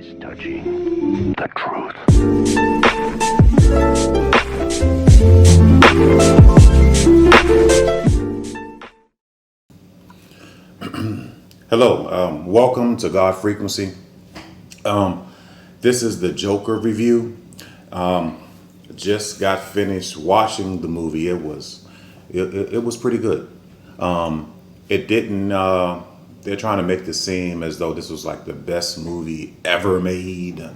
is touching the truth. Hello, welcome to God Frequency. This is the Joker review. Just got finished watching the movie. It was pretty good. It didn't. They're trying to make this seem as though this was like the best movie ever made,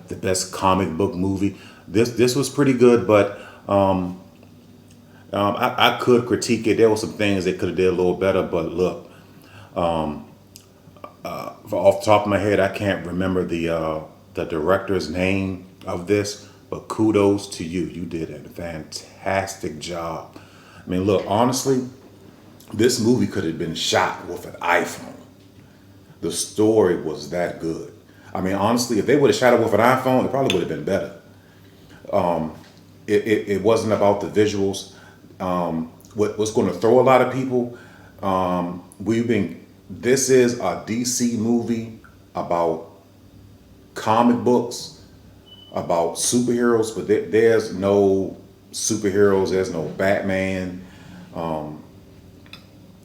the best comic book movie. This was pretty good, but I could critique it. There were some things they could have did a little better. But look, off the top of my head, I can't remember the director's name of this, but kudos to you. You did a fantastic job. I mean, look, honestly, this movie could have been shot with an iPhone. The story was that good. I mean, honestly, if they would have shot it with an iPhone, it probably would have been better. It wasn't about the visuals. What's going to throw a lot of people? This is a DC movie about comic books, about superheroes, but there's no superheroes. There's no Batman.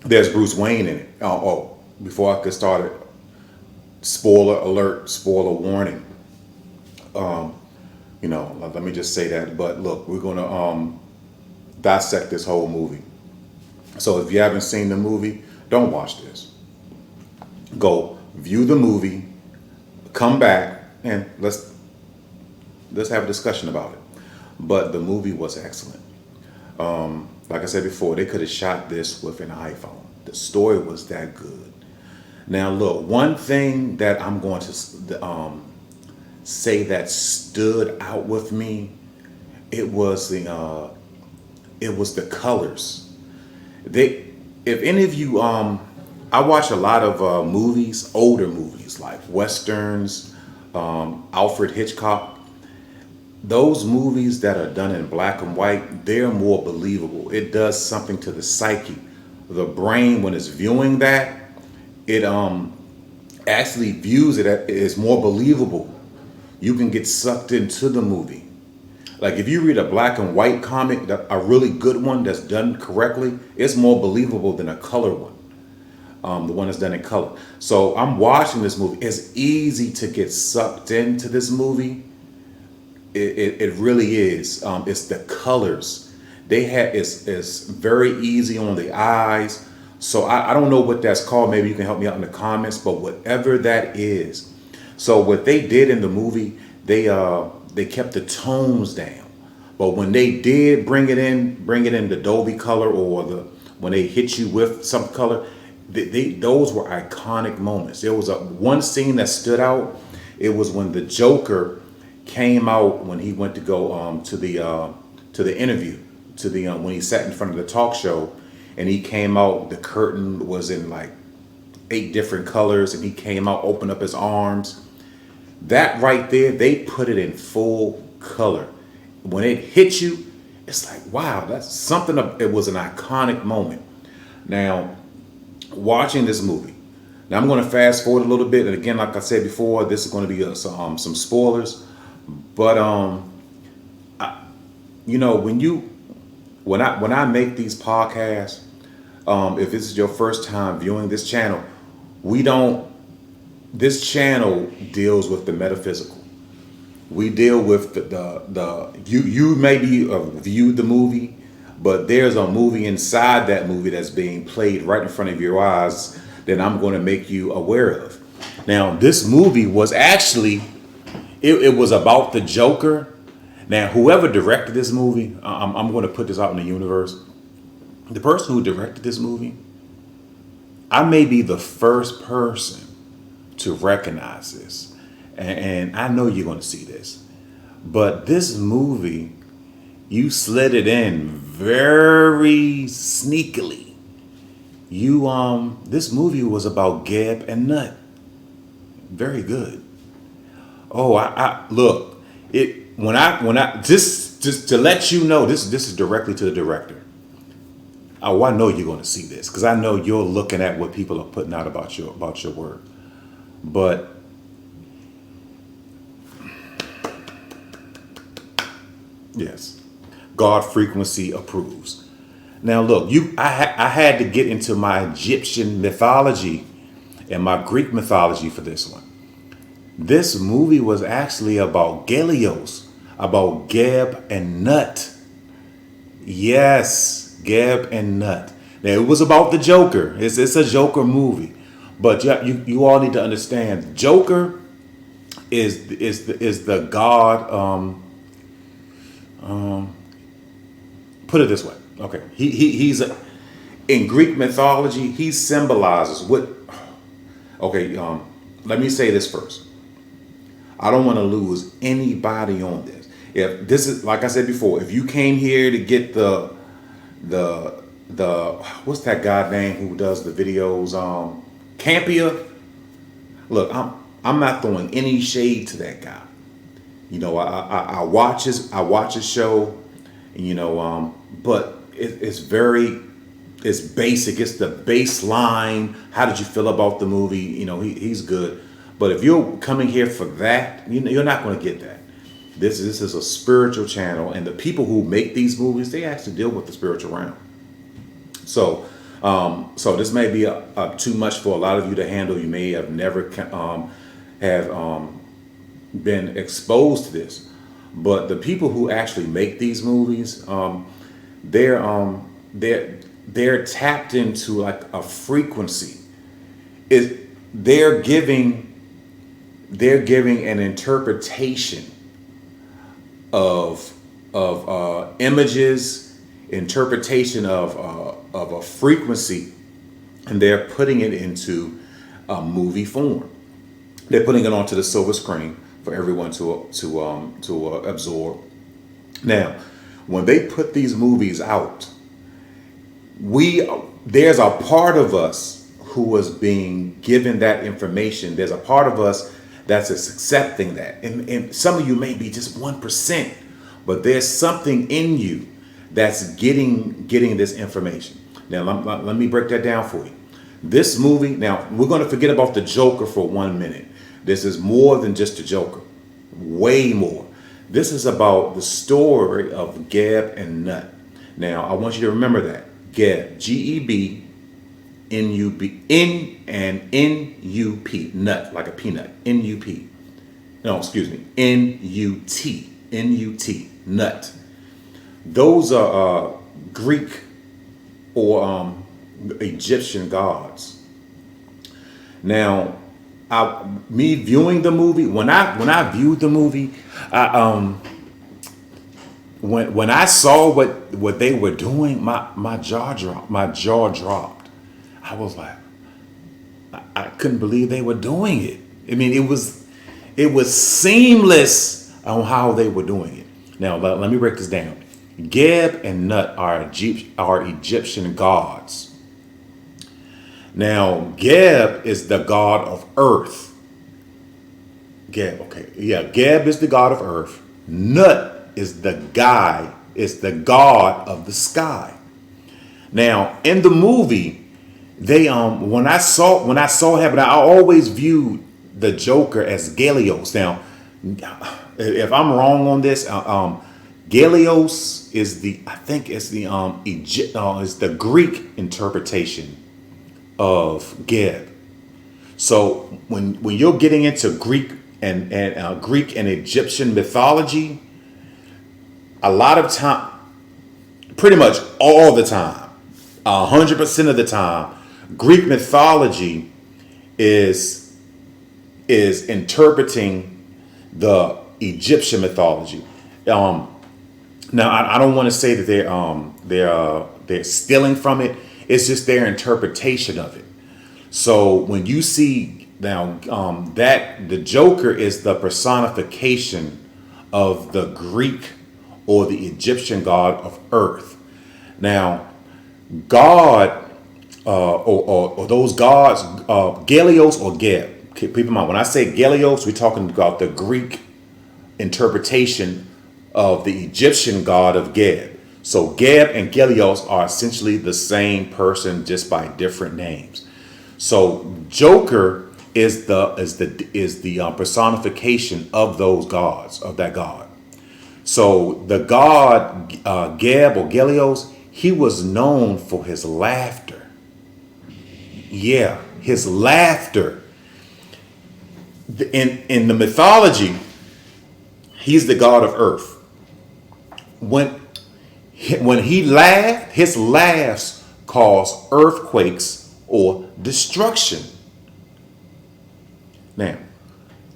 There's Bruce Wayne in it. Before I get started, spoiler alert, spoiler warning. Let me just say that. But look, we're gonna dissect this whole movie. So if you haven't seen the movie, don't watch this. Go view the movie, come back, and let's have a discussion about it. But the movie was excellent. Like I said before, they could have shot this with an iPhone. The story was that good. Now, look, one thing that I'm going to say that stood out with me, it was the colors. If any of you, I watch a lot of movies, older movies like westerns, Alfred Hitchcock. Those movies that are done in black and white, they're more believable. It does something to the psyche. The brain, when it's viewing that, it actually views it as more believable. You can get sucked into the movie. Like if you read a black and white comic, a really good one that's done correctly, it's more believable than a color one. The one that's done in color. So I'm watching this movie. It's easy to get sucked into this movie. It really is. It's the colors. It's very easy on the eyes. So I don't know what that's called. Maybe you can help me out in the comments. But whatever that is. So what they did in the movie, they kept the tones down. But when they did bring it in the Dolby color or when they hit you with some color, those were iconic moments. There was one scene that stood out. It was when the Joker came out when he went to go to the interview, when he sat in front of the talk show, and he came out. The curtain was in like 8 different colors, and he came out, opened up his arms. That right there, they put it in full color. When it hit you, it's like, wow, that's something. It was an iconic moment. Now, watching this movie. Now I'm going to fast forward a little bit, and again, like I said before, this is going to be some spoilers. But when I make these podcasts, if this is your first time viewing this channel, this channel deals with the metaphysical. We deal with you maybe viewed the movie, but there's a movie inside that movie that's being played right in front of your eyes that I'm going to make you aware of. Now, this movie was actually, it was about the Joker. Now, whoever directed this movie, I'm going to put this out in the universe. The person who directed this movie, I may be the first person to recognize this. And I know you're going to see this. But this movie, you slid it in very sneakily. This movie was about Geb and Nut. Very good. Oh, I look, just to let you know, this is directly to the director. Oh, I know you're going to see this because I know you're looking at what people are putting out about your work. But Yes. God frequency approves. Now look, I had to get into my Egyptian mythology and my Greek mythology for this one. This movie was actually about Gelios, about Geb and Nut. Yes, Geb and Nut. Now it was about the Joker. It's a Joker movie, but you all need to understand Joker is the god. Put it this way, okay? He's in Greek mythology. He symbolizes what. Okay, let me say this first. I don't want to lose anybody on this. If this is like I said before, if you came here to get the what's that guy name who does the videos, Campia. Look, I'm not throwing any shade to that guy. You know, I watch his show, but it's basic. It's the baseline. How did you feel about the movie? He's good. But if you're coming here for that, you're not going to get that. This is a spiritual channel, and the people who make these movies, they actually deal with the spiritual realm. So, so this may be too much for a lot of you to handle. You may have never have been exposed to this, but the people who actually make these movies, they're tapped into like a frequency. They're giving an interpretation of images, interpretation of a frequency, and they're putting it into a movie form. They're putting it onto the silver screen for everyone to absorb. Now, when they put these movies out, there's a part of us who was being given that information. There's a part of us that's accepting that, and some of you may be just 1%, but there's something in you that's getting this information. Now, let me break that down for you. This movie, now we're going to forget about the Joker for 1 minute. This is more than just the Joker, way more. This is about the story of Geb and Nut. Now, I want you to remember that. Geb, Geb, N-U-B, N and N-U-P, nut, like a peanut, N-U-P. No, excuse me, N-U-T, N-U-T, nut. Those are Greek or Egyptian gods. Now, me viewing the movie, when I viewed the movie, when I saw what they were doing, my jaw dropped. I was like, I couldn't believe they were doing it. I mean, it was seamless on how they were doing it. Now, let me break this down. Geb and Nut are Egyptian gods. Now, Geb is the god of earth. Geb, okay. Yeah, Geb is the god of earth. Nut is the god of the sky. Now, in the movie, they when I saw it happen, I always viewed the Joker as Gelios. Now, if I'm wrong on this, Gelios is is the Greek interpretation of Geb. So when you're getting into Greek and Egyptian mythology, a lot of time, pretty much all the time, 100% of the time, Greek mythology is interpreting the Egyptian mythology. Now, I don't want to say that they're stealing from it. It's just their interpretation of it. So when you see now that the Joker is the personification of the Greek or the Egyptian god of earth. Now, God or those gods, Gelios or Geb. Keep in mind, when I say Gelios, we're talking about the Greek interpretation of the Egyptian god of Geb. So Geb and Gelios are essentially the same person, just by different names. So Joker is the personification of those gods, of that god. So the god Geb or Gelios, he was known for his laughter. Yeah, his laughter. In the mythology, he's the god of earth. When when he laughed, his laughs cause earthquakes or destruction. Now,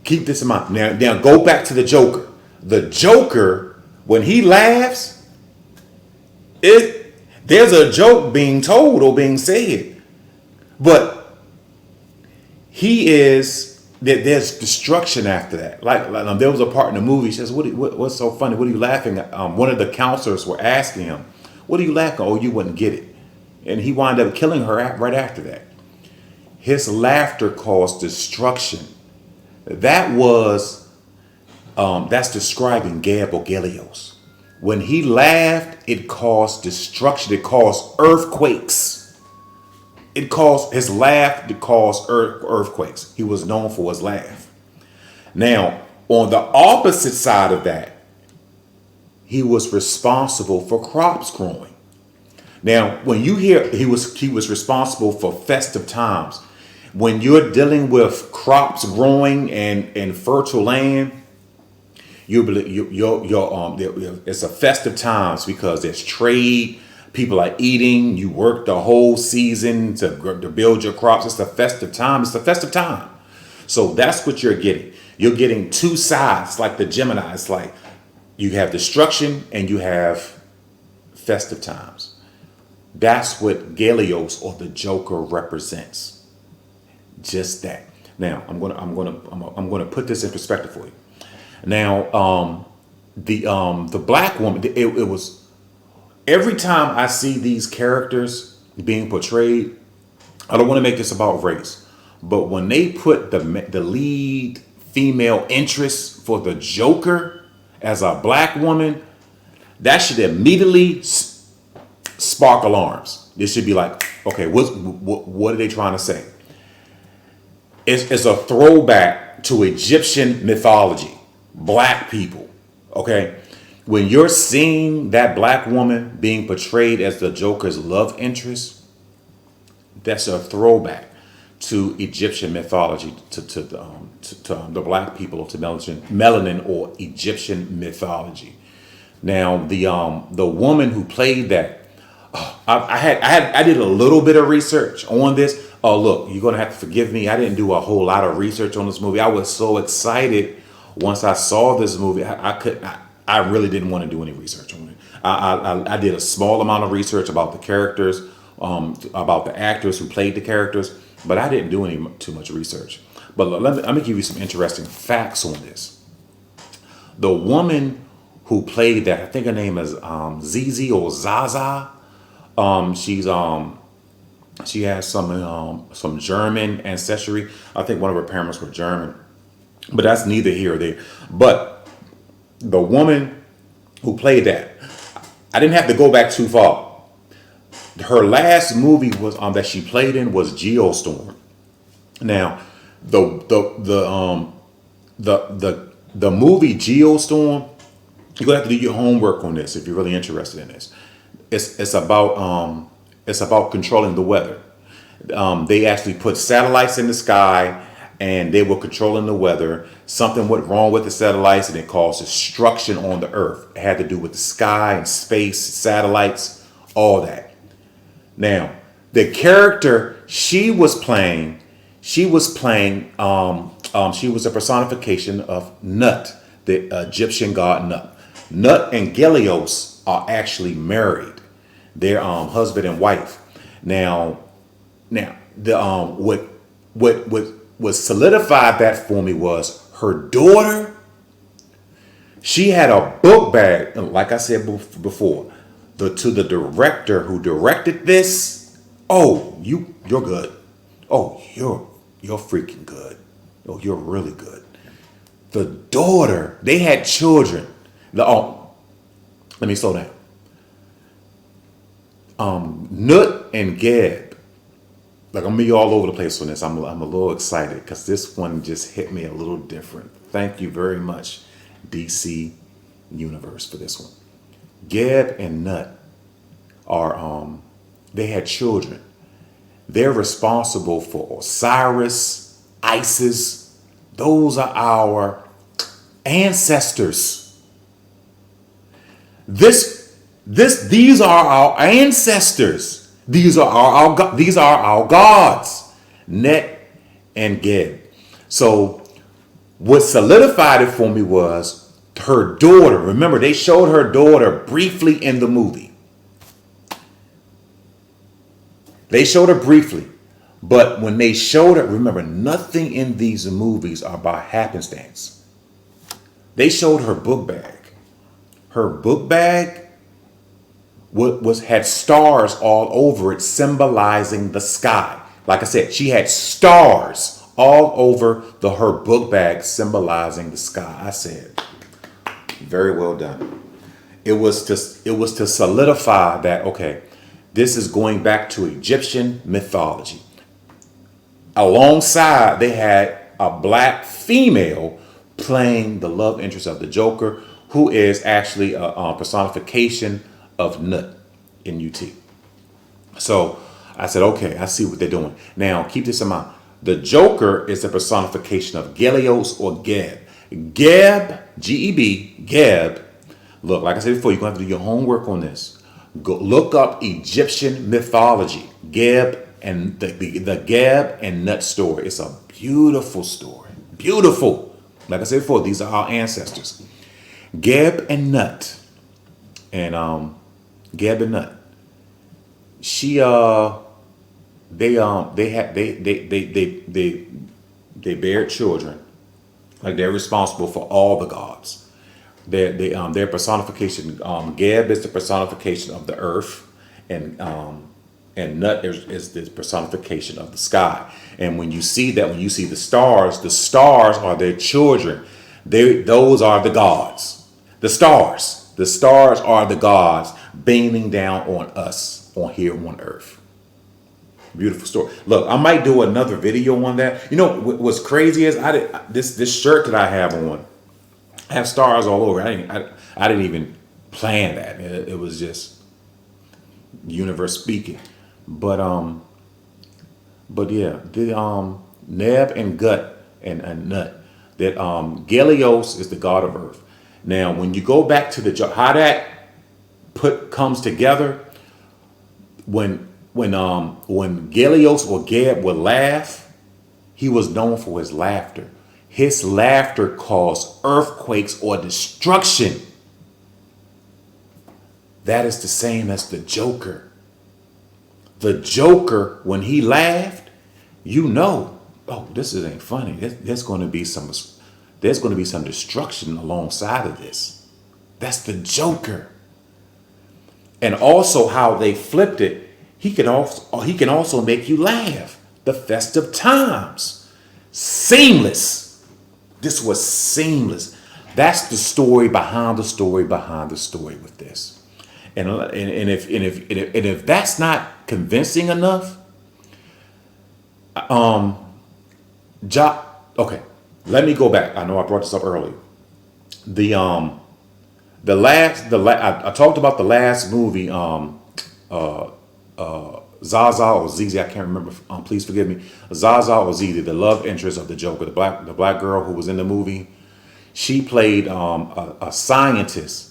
keep this in mind. Now go back to the Joker. The Joker, when he laughs, there's a joke being told or being said, but there's destruction after that. Like there was a part in the movie. He says, "What's so funny? What are you laughing at?" One of the counselors were asking him, "What are you laughing? Oh, you wouldn't get it," and he wound up killing her right after that. His laughter caused destruction. That was that's describing Geb or Gelios. When he laughed, it caused destruction. It caused earthquakes. It caused his laugh to cause earthquakes. He was known for his laugh. Now, on the opposite side of that, he was responsible for crops growing. Now, when you hear he was responsible for festive times, when you're dealing with crops growing and fertile land, it's a festive times because there's trade. People are eating. You work the whole season to build your crops. It's a festive time. It's a festive time. So that's what you're getting. You're getting two sides, like the Gemini. It's like you have destruction and you have festive times. That's what Gelios or the Joker represents. Just that. Now I'm gonna put this in perspective for you. Now the black woman. It was. Every time I see these characters being portrayed, I don't want to make this about race, but when they put the lead female interest for the Joker as a black woman, that should immediately spark alarms. It should be like, okay, what are they trying to say? It's a throwback to Egyptian mythology, black people, okay? When you're seeing that black woman being portrayed as the Joker's love interest, that's a throwback to Egyptian mythology, to the black people, to melanin or Egyptian mythology. Now, the woman who played that, I did a little bit of research on this. Oh, look, you're gonna have to forgive me. I didn't do a whole lot of research on this movie. I was so excited once I saw this movie. I really didn't want to do any research on it. I did a small amount of research about the characters, about the actors who played the characters, but I didn't do too much research. But let me give you some interesting facts on this. The woman who played that, I think her name is Zizi or Zaza. She has some German ancestry. I think one of her parents were German, but that's neither here or there. But the woman who played that, I didn't have to go back too far. Her last movie was that she played in was Geostorm. Now, the movie Geostorm, you're gonna have to do your homework on this if you're really interested in this. It's about controlling the weather. They actually put satellites in the sky and they were controlling the weather. Something went wrong with the satellites and it caused destruction on the earth. It had to do with the sky and space, satellites, all that. Now, the character she was playing, she was a personification of Nut, the Egyptian god Nut. Nut and Gelios are actually married. They're husband and wife. Now what solidified that for me was her daughter. She had a book bag, like I said before. To the director who directed this. Oh, you're good. Oh, you're freaking good. Oh, you're really good. The daughter, they had children. Let me slow down. Nut and Geb. Like, I'm gonna be all over the place on this. I'm a little excited because this one just hit me a little different. Thank you very much, DC universe for this one. Geb and Nut are they had children. They're responsible for Osiris, Isis. Those are our ancestors. These are our ancestors. These are our gods, Net and Geb. So what solidified it for me was her daughter. Remember, they showed her daughter briefly in the movie. They showed her briefly. But when they showed her, remember, nothing in these movies are by happenstance. They showed her book bag. Her book bag had stars all over it, symbolizing the sky. Like I said, she had stars all over her book bag, symbolizing the sky. I said, very well done. It was to solidify that, okay, this is going back to Egyptian mythology. Alongside, they had a black female playing the love interest of the Joker, who is actually a personification of Nut in UT. So I said, okay, I see what they're doing. Now, keep this in mind. The Joker is the personification of Gelios or Geb. Geb, G-E-B, Geb. Look, like I said before, you're going to have to do your homework on this. Go look up Egyptian mythology. Geb and the Geb and Nut story. It's a beautiful story. Beautiful. Like I said before, these are our ancestors. Geb and Nut. And Geb and Nut. They bear children. Like they're responsible for all the gods. Their personification. Geb is the personification of the earth, and Nut is the personification of the sky. And when you see that, when you see the stars are their children. Those are the gods. The stars are the gods beaming down on us on here on earth. Beautiful story. Look, I might do another video on that. You know what's crazy is this shirt that I have on, I have stars all over. I didn't even plan that. It was just universe speaking. But yeah, the Neb and Gut and Nut, that Gelios is the god of earth. Now, when you go back to how that comes together, when Gelios or Geb would laugh, he was known for his laughter. His laughter caused earthquakes or destruction. That is the same as the Joker. The Joker, when he laughed, oh, this ain't funny. There's going to be some destruction alongside of this. That's the Joker. And also how they flipped it, he can also make you laugh. The festive times. Seamless. This was seamless. That's the story behind the story behind the story with this. And if that's not convincing enough, okay, let me go back. I know I brought this up earlier. I talked about the last movie, Zaza or Zizi, I can't remember. Please forgive me. Zaza or Zizi, the love interest of the Joker, the black girl who was in the movie. She played a scientist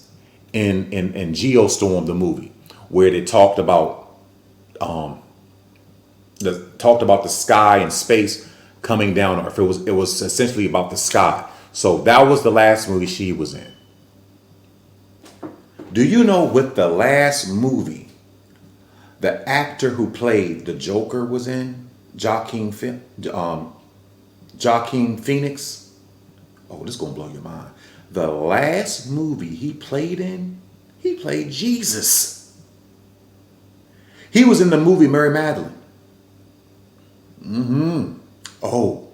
in Geostorm, the movie, where they talked about the sky and space coming down on Earth. It was essentially about the sky. So that was the last movie she was in. Do you know what the last movie the actor who played the Joker was in? Joaquin Phoenix. Oh, this is gonna blow your mind. The last movie he played in, he played Jesus. He was in the movie Mary Magdalene. Oh,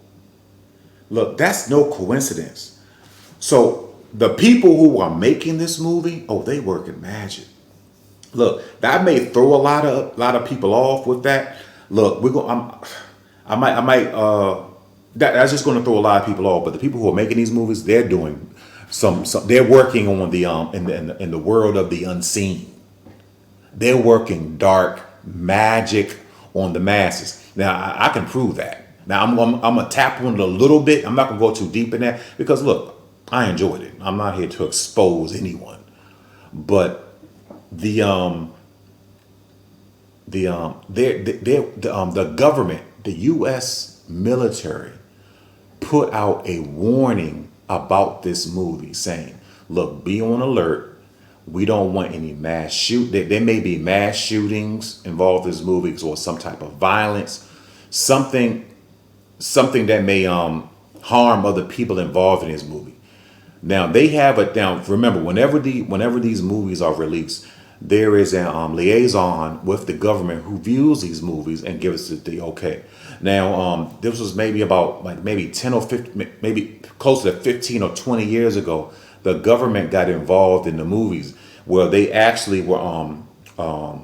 look, that's no coincidence. So the people who are making this movie, oh, they working magic. Look, that may throw a lot of people off with that. Look, that's just going to throw a lot of people off. But the people who are making these movies, they're doing some they're working on the in the world of the unseen. They're working dark magic on the masses. Now I can prove that. Now I'm gonna tap on it a little bit. I'm not gonna go too deep in that because look, I enjoyed it. I'm not here to expose anyone, but the the government, the U.S. military, put out a warning about this movie, saying, "Look, be on alert. We don't want any mass shoot. There may be mass shootings involved in this movie, or some type of violence, something, something that may harm other people involved in this movie." Now they have it down. Remember, whenever these movies are released, there is a liaison with the government who views these movies and gives us the okay. Now, this was maybe about like maybe 10 or 15, maybe close to 15 or 20 years ago. The government got involved in the movies where they actually were. I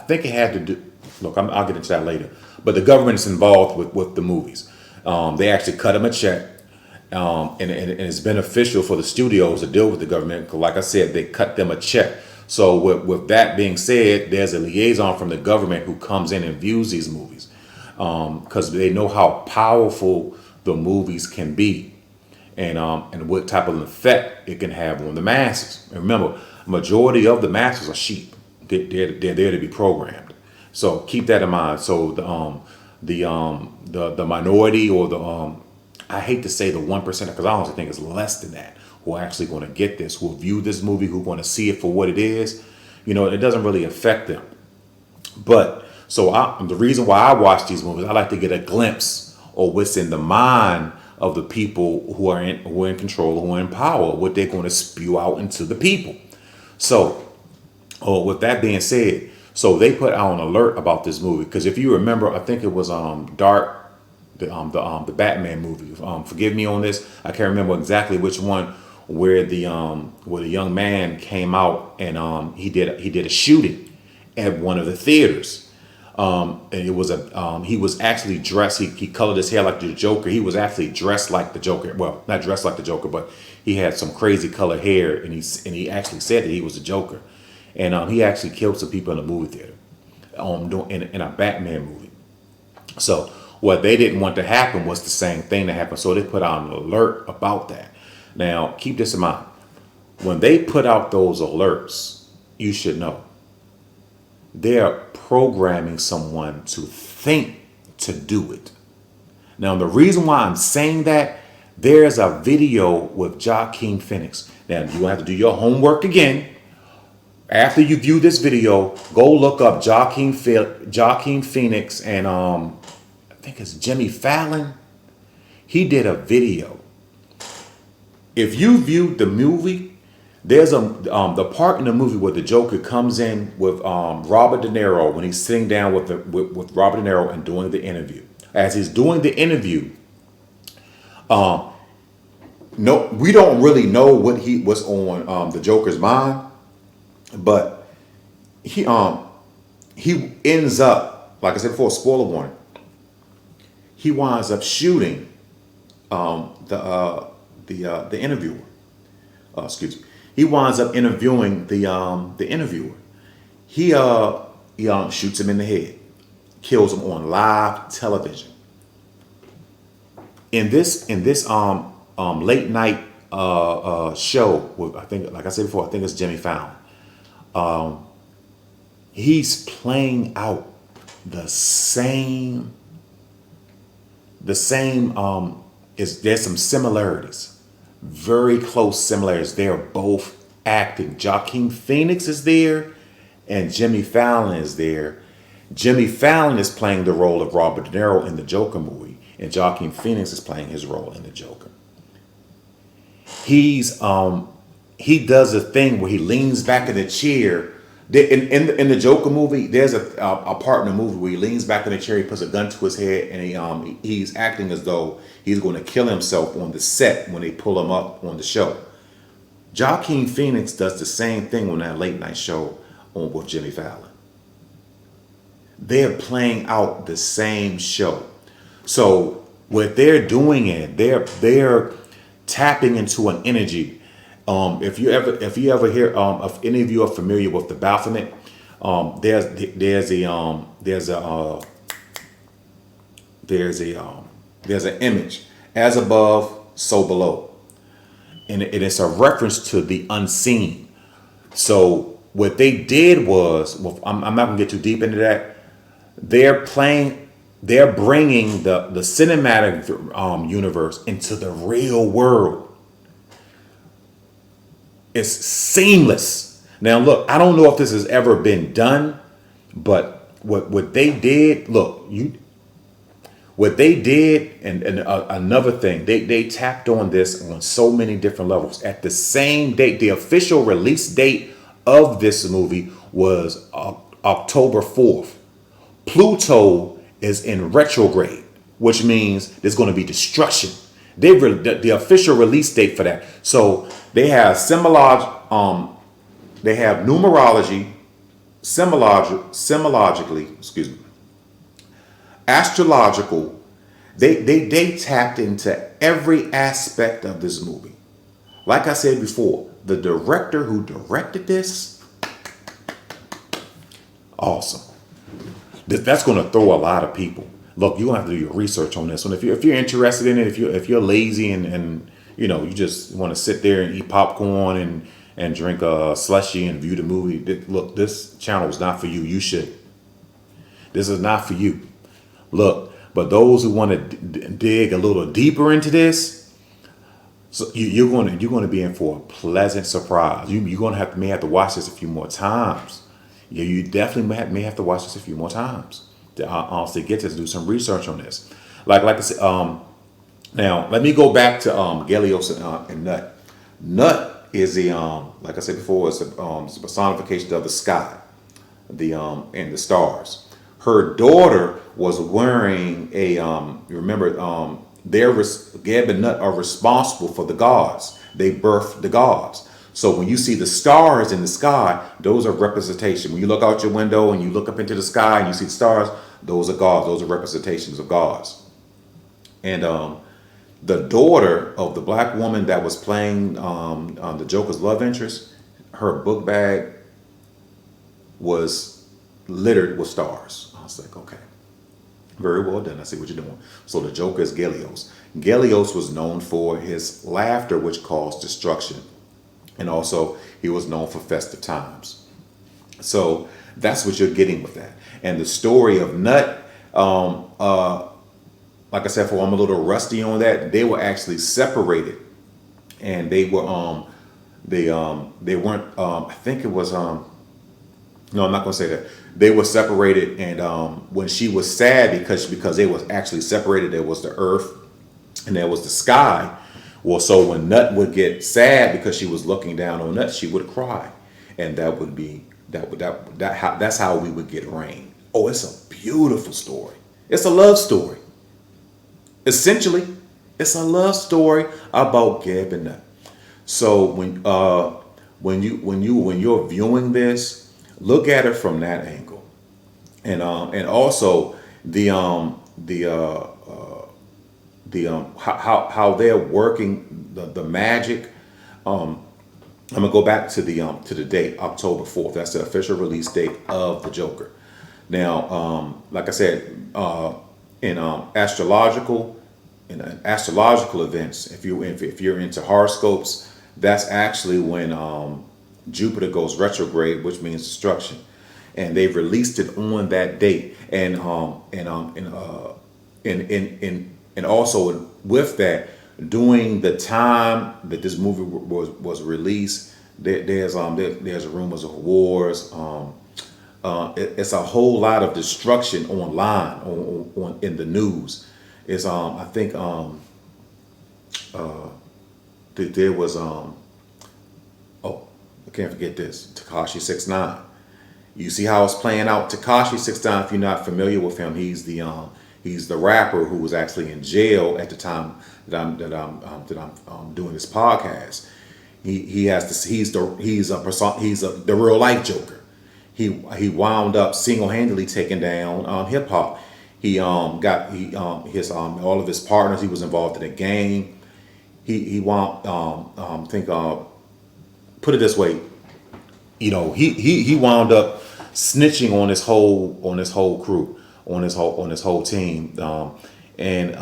think it had to do. Look, I'll get into that later. But the government is involved with the movies. They actually cut them a check. And it's beneficial for the studios to deal with the government. 'Cause like I said, they cut them a check. So with that being said, there's a liaison from the government who comes in and views these movies because they know how powerful the movies can be and what type of effect it can have on the masses. And remember, majority of the masses are sheep. They're there to be programmed. So keep that in mind. So the minority or the I hate to say the 1% because I honestly think it's less than that who are actually going to get this, who will view this movie, who are going to see it for what it is. You know, it doesn't really affect them. But the reason why I watch these movies, I like to get a glimpse of what's in the mind of the people who are in control, who are in power, what they're going to spew out into the people. So, with that being said, so they put out an alert about this movie because if you remember, I think it was Dark. The Batman movie. Forgive me on this. I can't remember exactly which one where the young man came out and he did a shooting at one of the theaters. And it was he was actually dressed. He colored his hair like the Joker. He was actually dressed like the Joker. Well, not dressed like the Joker, but he had some crazy colored hair, and he actually said that he was the Joker, and he actually killed some people in a movie theater, in a Batman movie. So. What they didn't want to happen was the same thing that happened. So they put out an alert about that. Now, keep this in mind. When they put out those alerts, you should know they're programming someone to think to do it. Now, the reason why I'm saying that, there's a video with Joaquin Phoenix. Now, you have to do your homework again. After you view this video, go look up Joaquin Phoenix and I think it's Jimmy Fallon. He did a video. If you viewed the movie, there's the part in the movie where the Joker comes in with Robert De Niro when he's sitting down with Robert De Niro and doing the interview. As he's doing the interview, no, we don't really know what was on the Joker's mind, but he ends up, like I said before, spoiler warning. He winds up shooting the interviewer. Excuse me. He winds up interviewing the interviewer. He shoots him in the head, kills him on live television. In this late night show with, I think, like I said before, I think it's Jimmy Fallon. He's playing out the same there's some similarities, very close similarities. They're both acting. Joaquin Phoenix is there and Jimmy Fallon is there. Jimmy Fallon is playing the role of Robert De Niro in the Joker movie, and Joaquin Phoenix is playing his role in the Joker. He does a thing where he leans back in the chair. In the Joker movie, there's a part in the movie where he leans back in the chair, he puts a gun to his head, and he's acting as though he's going to kill himself on the set when they pull him up on the show. Joaquin Phoenix does the same thing on that late night show with Jimmy Fallon. They're playing out the same show. So what they're doing they're tapping into an energy. If you ever hear, if any of you are familiar with the Baphomet, there's a there's an image, as above, so below, and it's a reference to the unseen. So what they did was, well, I'm not gonna get too deep into that. They're bringing the cinematic universe into the real world. It's seamless. Now, look, I don't know if this has ever been done, but what they did, look, what they did, and another thing, they tapped on this on so many different levels. At the same date, the official release date of this movie was October 4th. Pluto is in retrograde, which means there's going to be destruction. The official release date for that. So they have they have numerology, semologically, excuse me, astrological. They tapped into every aspect of this movie. Like I said before, the director who directed this, awesome. That's going to throw a lot of people. Look, you're gonna have to do your research on this one. If you're interested in it, if you're lazy and you just want to sit there and eat popcorn and drink a slushy and view the movie, look, this channel is not for you. You should. This is not for you. Look, but those who want to dig a little deeper into this, so you're going to be in for a pleasant surprise. You're going to may have to watch this a few more times. Yeah, you definitely may have to watch this a few more times to honestly get this, do some research on this. Like I said, now let me go back to Gelios and Nut. Nut is like I said before, it's a personification of the sky, and the stars. Her daughter was wearing a remember, Geb and Nut are responsible for the gods. They birthed the gods. So when you see the stars in the sky, those are representation. When you look out your window and you look up into the sky and you see the stars, those are gods. Those are representations of gods. And the daughter of the black woman that was playing the Joker's love interest, her book bag was littered with stars. I was like, okay, very well done. I see what you're doing. So the Joker is Gelios. Gelios was known for his laughter, which caused destruction. And also, he was known for festive times. So that's what you're getting with that. And the story of Nut, like I said, I'm a little rusty on that. They were actually separated, and they were they weren't. I think it was no, I'm not gonna say that. They were separated, and when she was sad because they was actually separated, there was the earth, and there was the sky. Well, so when Nut would get sad because she was looking down on Nut, she would cry, and that's how we would get rain. Oh, it's a beautiful story. It's a love story. Essentially, it's a love story about Geb and Nut. So when you're viewing this, look at it from that angle, and also how they're working the magic. I'm gonna go back to the date, October 4th. That's the official release date of the Joker. Now, like I said, in astrological events, if you're into horoscopes, that's actually when Jupiter goes retrograde, which means destruction, and they've released it on that date, and also with that, during the time that this movie was released, there's rumors of wars. It's a whole lot of destruction online on in the news. It's I think there was oh, I can't forget this, Tekashi 6ix9ine. You see how it's playing out. Tekashi 6ix9ine, if you're not familiar with him, he's the rapper who was actually in jail at the time that I'm doing this podcast. He's the real life Joker. He wound up single-handedly taking down hip hop. He got all of his partners. He was involved in a gang. he wound think put it this way, he wound up snitching on his whole crew, on his whole team, and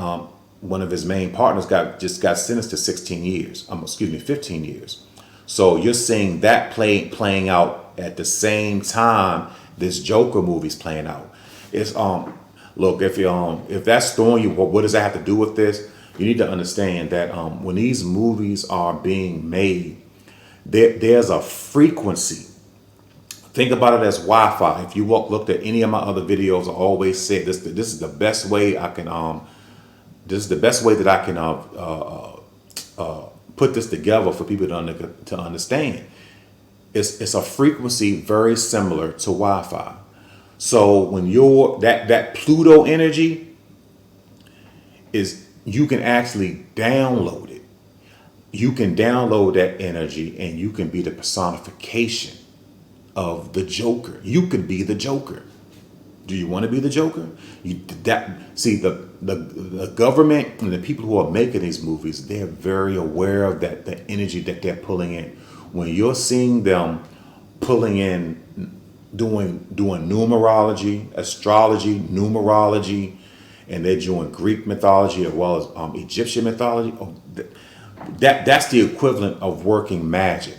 one of his main partners got sentenced to 16 years. Excuse me, 15 years. So you're seeing that playing out at the same time this Joker movie's playing out. It's look, if that's throwing you, what does that have to do with this? You need to understand that when these movies are being made, there's a frequency. Think about it as Wi-Fi. If you looked at any of my other videos, I always said this is the best way I can this is the best way that I can put this together for people to understand. It's a frequency very similar to Wi-Fi. So when you're that Pluto energy is, you can actually download it. You can download that energy and you can be the personification of the Joker. You could be the Joker. Do you want to be the Joker? The government and the people who are making these movies, they're very aware of that, the energy that they're pulling in. When you're seeing them pulling in, doing numerology, astrology, numerology, and they're doing Greek mythology as well as Egyptian mythology, that's the equivalent of working magic,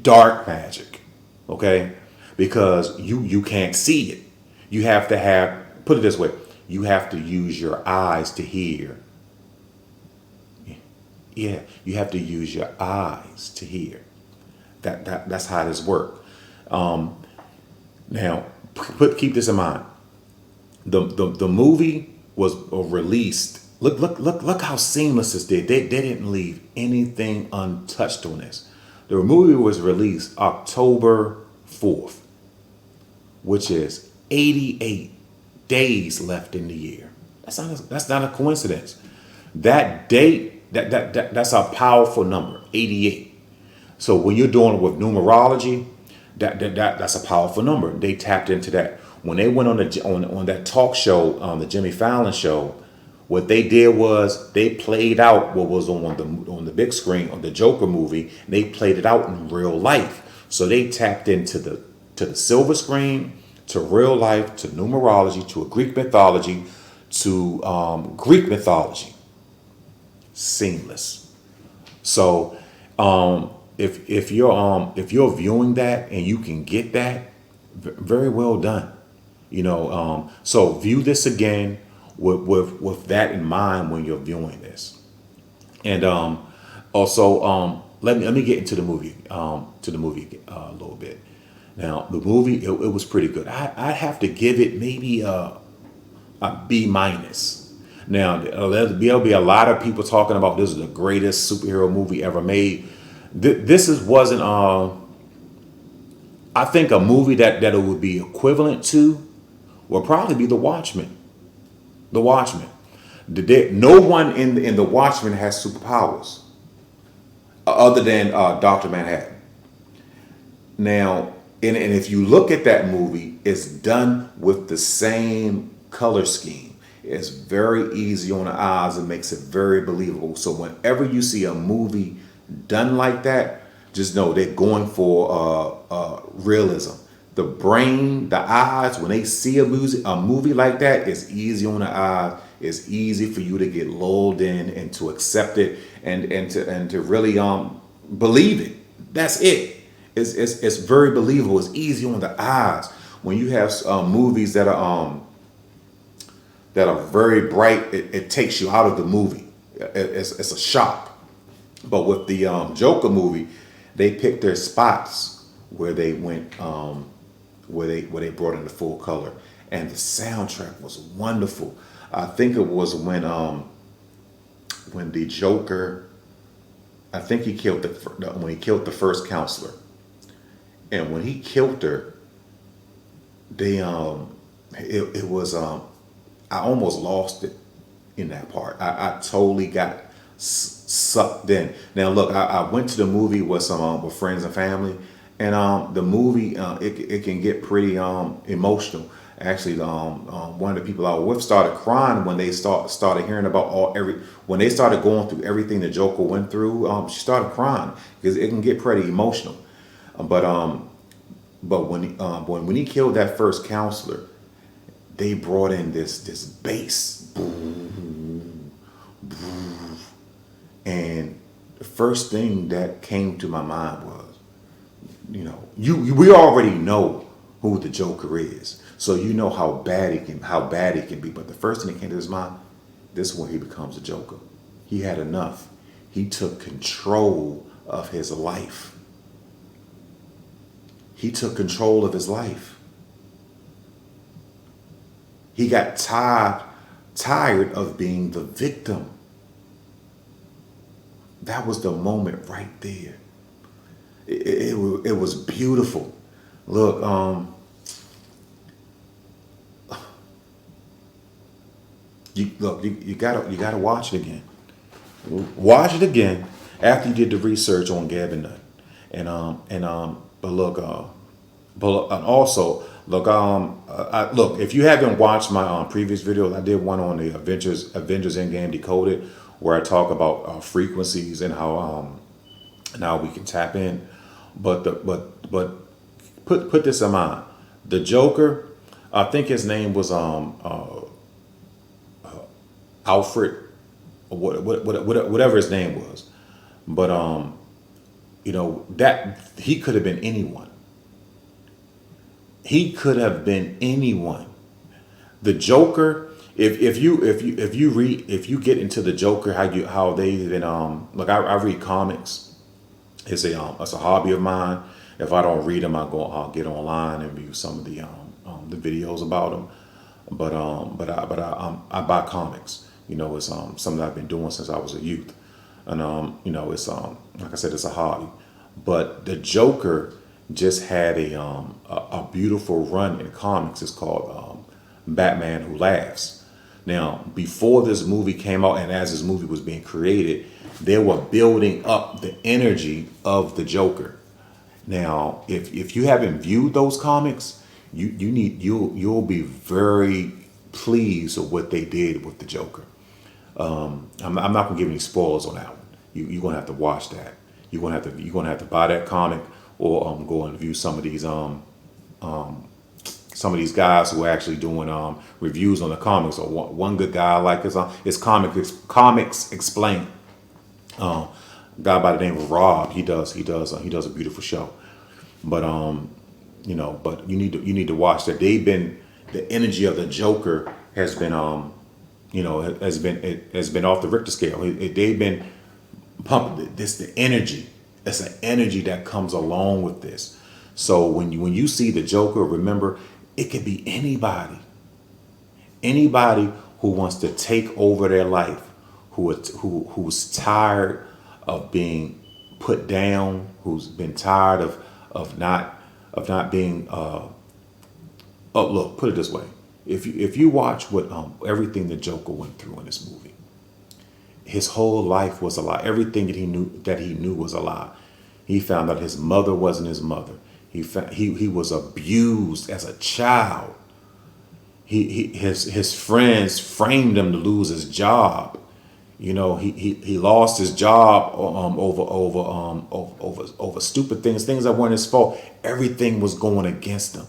dark magic, okay? Because you can't see it. You have to put it this way, you have to use your eyes to hear. Yeah, you have to use your eyes to hear. That's how this works. Now, keep this in mind. The movie was released. Look how seamless this did. They didn't leave anything untouched on this. The movie was released October 4th, which is 88 days left in the year. That's not a coincidence. That date, that's a powerful number, 88. So when you're doing it with numerology, that's a powerful number. They tapped into that. When they went on that talk show, the Jimmy Fallon show, what they did was they played out what was on the big screen on the Joker movie. And they played it out in real life. So they tapped into the silver screen, to real life, to numerology, to a Greek mythology, to Greek mythology. Seamless. So if you're viewing that and you can get that, very well done. So view this again with that in mind when you're viewing this. And also let me get into the movie a little bit. Now the movie it was pretty good. I'd have to give it maybe a B minus. Now there'll be a lot of people talking about this is the greatest superhero movie ever made. Wasn't I think a movie that it would be equivalent to would probably be The Watchmen. The Watchmen. No one in The Watchmen has superpowers other than Dr. Manhattan. Now, and if you look at that movie, it's done with the same color scheme. It's very easy on the eyes. It makes it very believable. So whenever you see a movie done like that, just know they're going for realism. The brain, the eyes, when they see a movie like that, it's easy on the eyes. It's easy for you to get lulled in and to accept it and to really believe it. That's it. It's very believable. It's easy on the eyes. When you have movies that are very bright, it takes you out of the movie. It's a shock. But with the Joker movie, they picked their spots where they went, where they brought in the full color, and the soundtrack was wonderful. I think it was when the Joker, I think he killed when he killed the first counselor, and when he killed her, it was I almost lost it in that part. I totally got sucked in. Now look, I went to the movie with with friends and family, and the movie it can get pretty emotional. Actually, one of the people I was with started crying when they started hearing about when they started going through everything the Joker went through. She started crying because it can get pretty emotional. But when he killed that first counselor, they brought in this bass, and the first thing that came to my mind was, we already know who the Joker is, so you know how bad he can be. But the first thing that came to his mind, this is when he becomes a Joker. He had enough. He took control of his life. He took control of his life. He got tired of being the victim. That was the moment right there. It was beautiful. Look, you gotta watch it again. Watch it again after you did the research on Gab and Nut, but look, and also look, if you haven't watched my previous videos, I did one on the Avengers Endgame Decoded, where I talk about frequencies and how we can tap in. But put this in mind. The Joker, I think his name was Alfred, or whatever his name was. But that he could have been anyone. He could have been anyone. The Joker, if you get into the Joker, how they've been look, I read comics. It's a hobby of mine. If I don't read them, I'll get online and view some of the videos about them. But I buy comics. It's something I've been doing since I was a youth, and it's like I said, it's a hobby. But the Joker just had a beautiful run in comics. It's called Batman Who Laughs. Now, before this movie came out, and as this movie was being created, they were building up the energy of the Joker. Now, if you haven't viewed those comics, you'll be very pleased with what they did with the Joker. I'm not gonna give any spoilers on that one. You're gonna have to watch that. You're gonna have to buy that comic, or go and view some of these guys who are actually doing reviews on the comics. Or one good guy I like is Comics Explained. A guy by the name of Rob. He does a beautiful show. But but you need to watch that. The energy of the Joker has been has been off the Richter scale. They've been pumping the energy. It's an energy that comes along with this. So when you see the Joker, remember, it could be anybody who wants to take over their life, who's tired of being put down, who's been tired of not being. Look, put it this way: if you watch what everything the Joker went through in this movie, his whole life was a lie. Everything that he knew was a lie. He found out his mother wasn't his mother. He was abused as a child. His friends framed him to lose his job. He lost his job over stupid things that weren't his fault. Everything was going against him.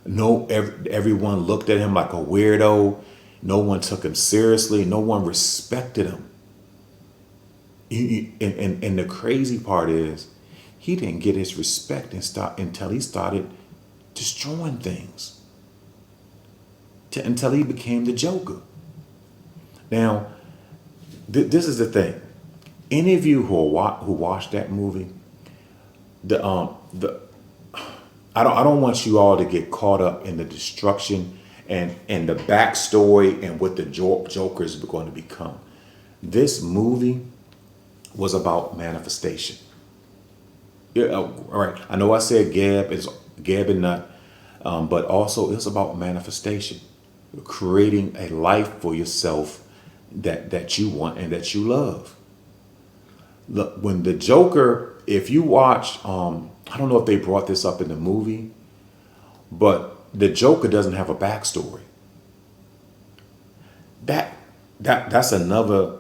Everyone looked at him like a weirdo. No one took him seriously. No one respected him. And the crazy part is, he didn't get his respect until he started destroying things. Until he became the Joker. Now, this is the thing. Any of you who watched that movie, I don't want you all to get caught up in the destruction and the backstory and what the Joker is going to become. This movie was about manifestation. Yeah, all right. I know I said Gab and Nut, but also it's about manifestation, creating a life for yourself that you want and that you love. Look, when the Joker, if you watch, I don't know if they brought this up in the movie, but the Joker doesn't have a backstory. That that's another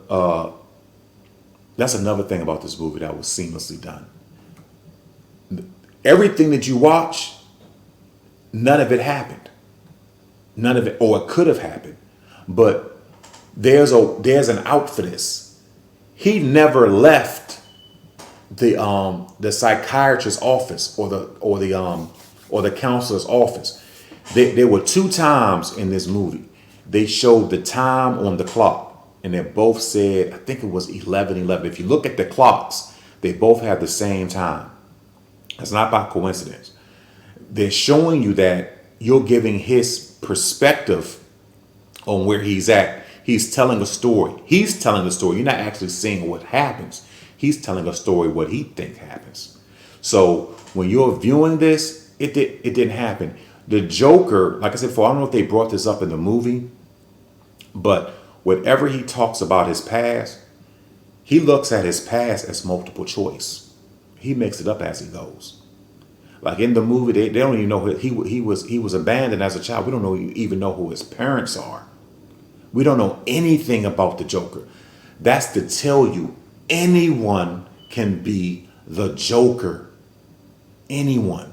thing about this movie that was seamlessly done. Everything that you watch, none of it happened. None of it, or it could have happened. But there's an out for this. He never left the psychiatrist's office or the counselor's office. There were 2 times in this movie they showed the time on the clock, and they both said, I think it was 11:11. If you look at the clocks, they both have the same time. It's not by coincidence. They're showing you that you're giving his perspective on where he's at. He's telling a story. He's telling the story. You're not actually seeing what happens. He's telling a story what he thinks happens. So when you're viewing this, it didn't happen. The Joker, like I said before, I don't know if they brought this up in the movie, but whatever he talks about his past, he looks at his past as multiple choice. He makes it up as he goes. Like in the movie, they don't even know he was abandoned as a child. We don't even know who his parents are. We don't know anything about the Joker. That's to tell you anyone can be the Joker. Anyone.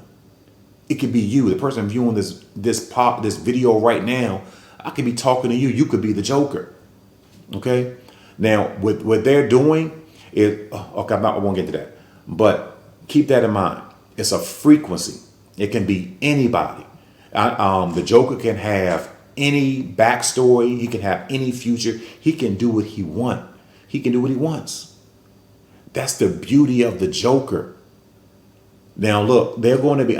It could be you, the person viewing this video right now. I could be talking to you. You could be the Joker. Okay. Now, what they're doing is okay. I won't get to that, but keep that in mind. It's a frequency. It can be anybody. The Joker can have any backstory. He can have any future. He can do what he wants. He can do what he wants. That's the beauty of the Joker. Now look, they're going to be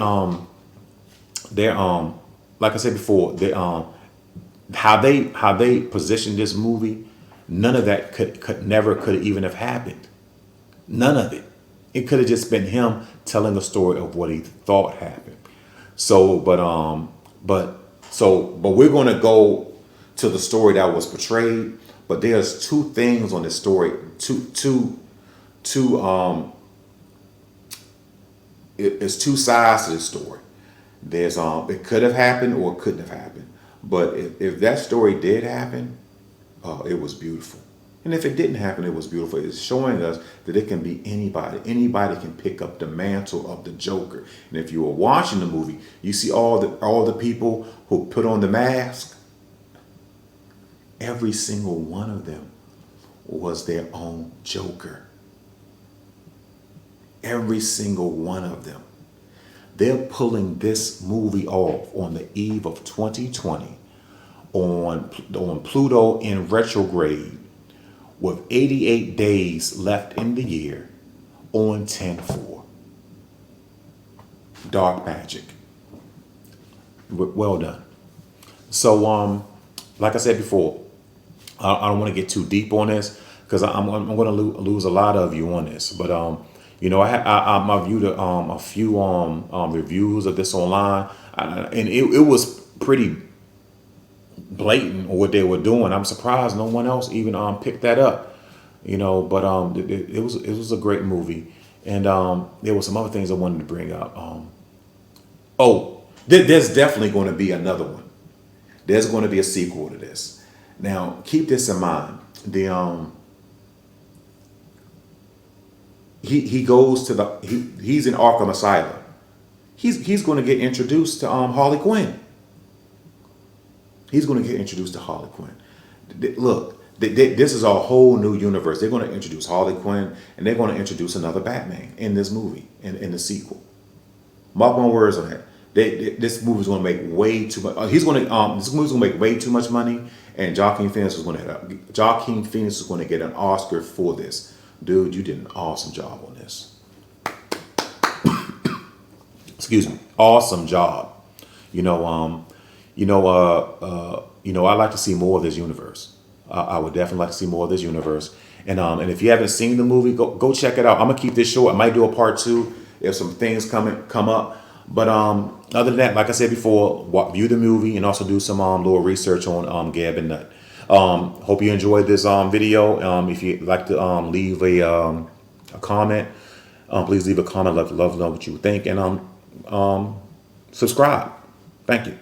like I said before, they how they positioned this movie, none of that could even have happened. None of it. It could have just been him telling a story of what he thought happened. So, but we're going to go to the story that was portrayed. But there's 2 things on this story. It's 2 sides to this story. There's it could have happened or it couldn't have happened. But if that story did happen, it was beautiful. And if it didn't happen, it was beautiful. It's showing us that it can be anybody. Anybody can pick up the mantle of the Joker. And if you were watching the movie, you see all the people who put on the mask. Every single one of them was their own Joker. Every single one of them. They're pulling this movie off on the eve of 2020 on Pluto in retrograde, with 88 days left in the year, on 10/4. Dark magic. Well done. So, like I said before, I don't want to get too deep on this because I'm going to lose a lot of you on this. But I viewed a few reviews of this online, and it was pretty blatant what they were doing. I'm surprised no one else even picked that up, but it was a great movie. And there were some other things I wanted to bring up. There's definitely going to be another one. There's going to be a sequel to this. Now keep this in mind. He goes to he's in Arkham Asylum. He's going to get introduced to Harley Quinn. He's going to get introduced to Harley Quinn. Look, this is a whole new universe. They're going to introduce Harley Quinn, and they're going to introduce another Batman in this movie, in the sequel. Mark my words on that. This movie's going to make way too much. This movie's going to make way too much money, and Joaquin Phoenix is going to get an Oscar for this. Dude, you did an awesome job on this. Excuse me, awesome job. I like to see more of this universe. I would definitely like to see more of this universe. And if you haven't seen the movie, go check it out. I'm gonna keep this short. I might do a part 2 if some things come up. But other than that, like I said before, view the movie and also do some little research on Gab and Nut. Hope you enjoyed this video. If you'd like to leave a comment, please leave a comment. I'd love to know what you think, and subscribe. Thank you.